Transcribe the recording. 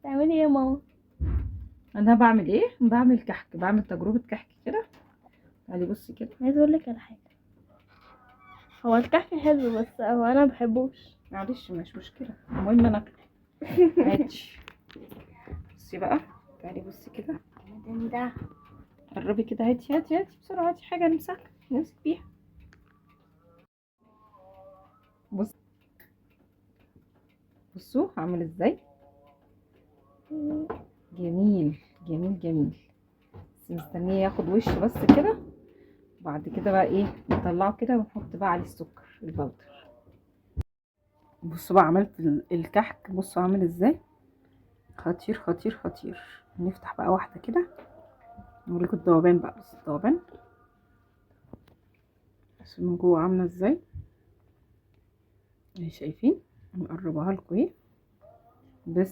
تعملي ايه يا ماما؟ انا بعمل ايه؟ بعمل كحك، بعمل تجربه كحك كده. تعالي بصي كده. عايزه اقول لك على حاجه، هو الكحك حلو بس هو انا مبحبوش. معلش مش مشكله، المهم انا اكله عادي. بصي بقى، تعالي بصي كده. ده قربي كده، هاتي هاتي هاتي بسرعه، هاتي حاجه نمسك بيها. بص، بصوا عامل ازاي، جميل جميل جميل. بس مستنيه ياخد وش بس كده، وبعد كده بقى ايه، نطلعه كده ونحط بقى عليه السكر البودر. بصوا بقى عملت الكحك، بصوا عامل ازاي، خطير خطير خطير. نفتح بقى واحده كده نوريكم الذوبان بقى. بص الذوبان، بس من جوه عامله ازاي، اهي شايفين، نقربها لكم اهي بس.